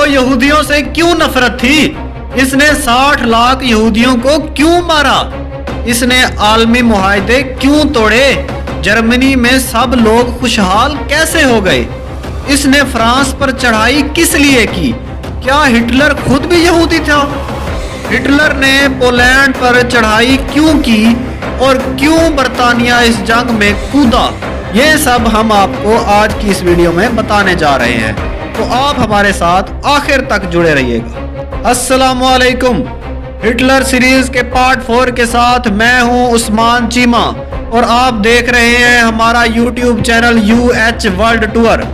यहूदियों से क्यों नफरत थी? इसने 60 लाख यहूदियों को क्यों मारा? इसने आलमी मुआहदे क्यों तोड़े? जर्मनी में सब लोग खुशहाल कैसे हो गए? इसने फ्रांस पर चढ़ाई किस लिए की? क्या हिटलर खुद भी यहूदी था? हिटलर ने पोलैंड पर चढ़ाई क्यों की और क्यों बर्तानिया इस जंग में कूदा? ये सब हम आपको आज की इस वीडियो में बताने जा रहे हैं, तो आप हमारे साथ आखिर तक जुड़े रहिएगा। अस्सलामुअलैकुम। हिटलर सीरीज के पार्ट 4 के साथ मैं हूं उस्मान चीमा और आप देख रहे हैं हमारा YouTube channel UH world tour.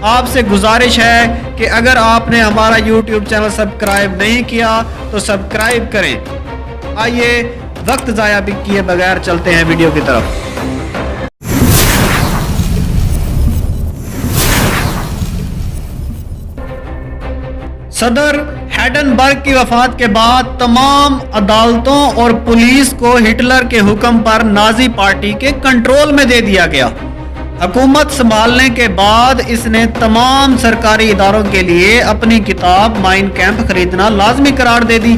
आपसे गुजारिश है कि अगर आपने हमारा YouTube चैनल सब्सक्राइब नहीं किया तो सब्सक्राइब करें। आइए वक्त ज़ाया भी किए बगैर चलते हैं वीडियो की तरफ। सदर हैडनबर्ग की वफात के बाद तमाम अदालतों और पुलिस को हिटलर के हुक्म पर नाजी पार्टी के कंट्रोल में दे दिया गया। हुकूमत संभालने के बाद इसने तमाम सरकारी इदारों के लिए अपनी किताब माइन कैंप खरीदना लाजमी करार दे दी।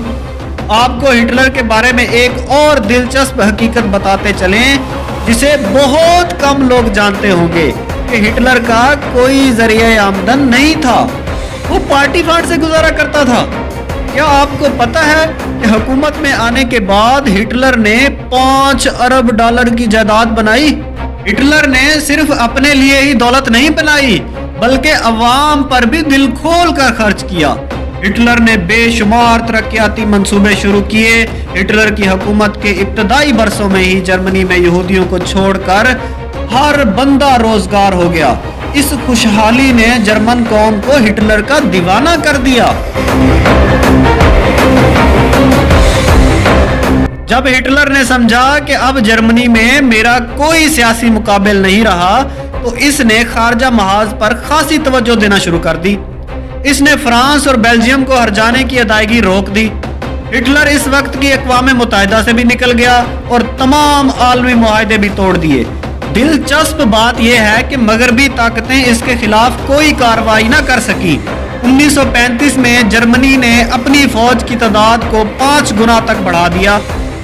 आपको हिटलर के बारे में एक और दिलचस्प हकीकत बताते चलें जिसे बहुत कम लोग जानते होंगे कि हिटलर का कोई जरिए आमदन नहीं था, वो पार्टी फंड से गुजारा करता था। क्या आपको पता है कि हुकूमत में आने के बाद हिटलर ने 5 अरब डॉलर की जायदाद बनाई? हिटलर ने सिर्फ अपने लिए ही दौलत नहीं बनाई बल्कि अवाम पर भी दिल खोल कर खर्च किया। हिटलर ने बेशुमार तरक्याती मंसूबे शुरू किए। हिटलर की हुकूमत के इब्तदाई बरसों में ही जर्मनी में यहूदियों को छोड़कर हर बंदा रोजगार हो गया। इस खुशहाली ने जर्मन कौम को हिटलर का दीवाना कर दिया। जब हिटलर ने समझा कि अब जर्मनी में मेरा कोई सियासी मुकाबिल नहीं रहा तो इसने खारजा महाज पर खासी तवज्जो देना शुरू कर दी। इसने फ्रांस और बेल्जियम को हर्जाने की अदायगी रोक दी। हिटलर इस वक्त की अक़वाम मुत्तहिदा से भी निकल गया और तमाम आलमी मुआहदे भी तोड़ दिए। दिलचस्प बात यह है कि मगरबी ताकतें इसके खिलाफ कोई कार्रवाई ना कर सकी। 1935 में जर्मनी ने अपनी फौज की तादाद को 5 गुना तक बढ़ा दिया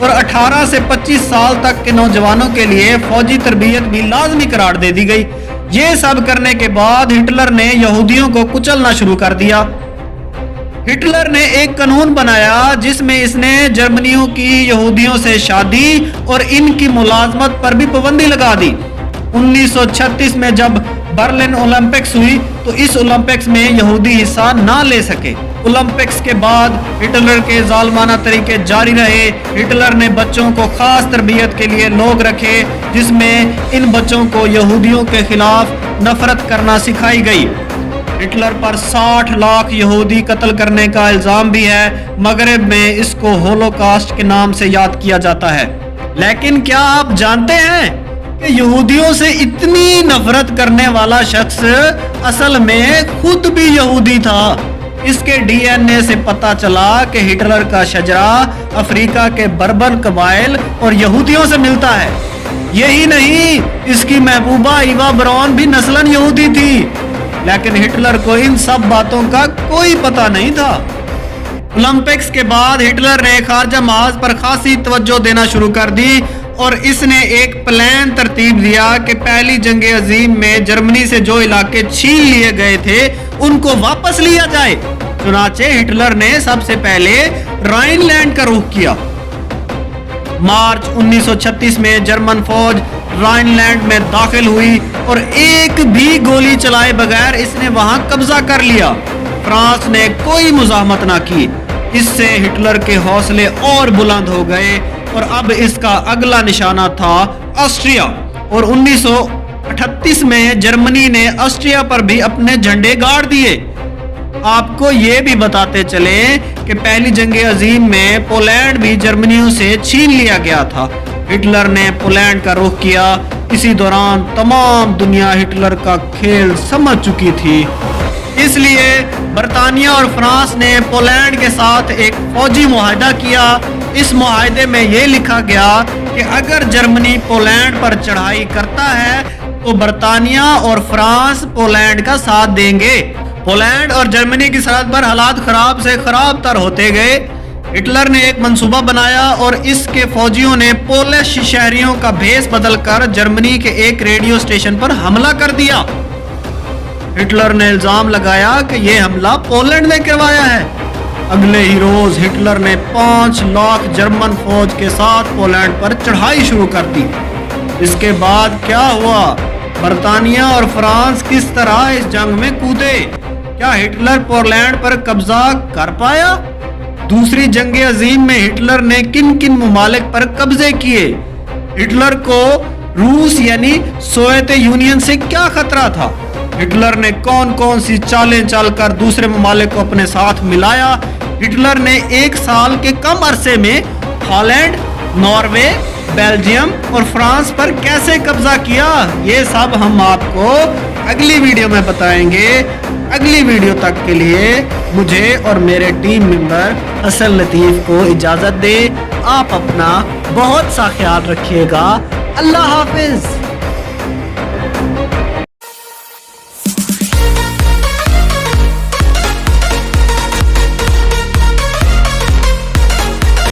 और 18 से 25 साल तक के नौजवानों के लिए फौजी तरबियत भी लाजमी करार दे दी गई। ये सब करने के बाद हिटलर ने यहूदियों को कुचलना शुरू कर दिया। हिटलर ने एक कानून बनाया जिसमें इसने जर्मनियों की यहूदियों से शादी और इनकी मुलाजमत पर भी पाबंदी लगा दी। 1936 में जब बर्लिन ओलंपिक्स हुई तो इस ओलंपिक्स में यहूदी हिस्सा ना ले सके। ओलंपिक्स के बाद हिटलर के जालमाना तरीके जारी रहे। हिटलर ने बच्चों को खास तरबियत के लिए लोग रखे जिसमें इन बच्चों को यहूदियों के खिलाफ नफरत करना सिखाई गई। हिटलर पर 60 लाख यहूदी कत्ल करने का इल्जाम भी है। मगरब में इसको होलोकास्ट के नाम से याद किया जाता है। लेकिन क्या आप जानते हैं कि यहूदियों से इतनी नफरत करने वाला शख्स असल में खुद भी यहूदी था? इसके डीएनए से पता चला कि हिटलर का शजरा अफ्रीका के बर्बर कबाइल और यहूदियों से मिलता है। यही नहीं, इसकी महबूबा ईवा ब्राउन भी नस्लन यहूदी थी, लेकिन हिटलर को इन सब बातों का कोई पता नहीं था। ओलंपिक्स के बाद हिटलर ने खारजा महाज पर खासी तवज्जो देना शुरू कर दी और इसने एक प्लान तरतीब दिया कि पहली जंग अजीम में जर्मनी से जो इलाके छीन लिए गए थे उनको वापस लिया जाए। चुनाचे हिटलर ने सबसे पहले राइनलैंड का रुख किया। मार्च 1936 में जर्मन फौज राइनलैंड में दाखिल हुई और एक भी गोली चलाए बगैर इसने वहां कब्जा कर लिया। फ्रांस ने कोई मुजाहमत ना की। इससे हिटलर के हौसले और बुलंद हो गए और अब इसका अगला निशाना था ऑस्ट्रिया और 1938 में जर्मनी ने ऑस्ट्रिया पर भी अपने झंडे गाड़ दिए। आपको ये भी बताते चले कि पहली जंग अजीम में पोलैंड भी जर्मनियों से छीन लिया गया था। हिटलर ने पोलैंड का रुख किया। इसी दौरान तमाम दुनिया हिटलर का खेल समझ चुकी थी। इसलिए बर्तानिया और फ्रांस ने पोलैंड के साथ एक फौजी मुआहदा किया। इस मुआहदे में यह लिखा गया कि अगर जर्मनी पोलैंड पर चढ़ाई करता है तो बर्तानिया और फ्रांस पोलैंड का साथ देंगे। पोलैंड और जर्मनी की सरहद पर हालात खराब से खराब तर होते गए। हिटलर ने एक मंसूबा बनाया और इसके फौजियों ने पोलिश शहरियों का भेष बदलकर जर्मनी के एक रेडियो स्टेशन पर हमला कर दिया। हिटलर ने इल्जाम लगाया कि यह हमला पोलैंड ने करवाया है। अगले ही रोज हिटलर ने 5 लाख जर्मन फौज के साथ पोलैंड पर चढ़ाई शुरू कर दी। इसके बाद क्या हुआ? बर्तानिया और फ्रांस किस तरह इस जंग में कूदे? क्या हिटलर पोलैंड पर कब्जा कर पाया? दूसरी जंग अजीम में हिटलर ने किन किन ममालिक पर कब्जे किए? हिटलर को रूस यानी सोवियत यूनियन से क्या खतरा था? हिटलर ने कौन कौन सी चालें चलकर दूसरे ममालिक को अपने साथ मिलाया? हिटलर ने एक साल के कम अरसे में हॉलैंड, नॉर्वे, बेल्जियम और फ्रांस पर कैसे कब्जा किया? ये सब हम आपको अगली वीडियो में बताएंगे। अगली वीडियो तक के लिए मुझे और मेरे टीम मेंबर असल लतीफ को इजाजत दे। आप अपना बहुत सा ख्याल रखिएगा। अल्लाह हाफिज।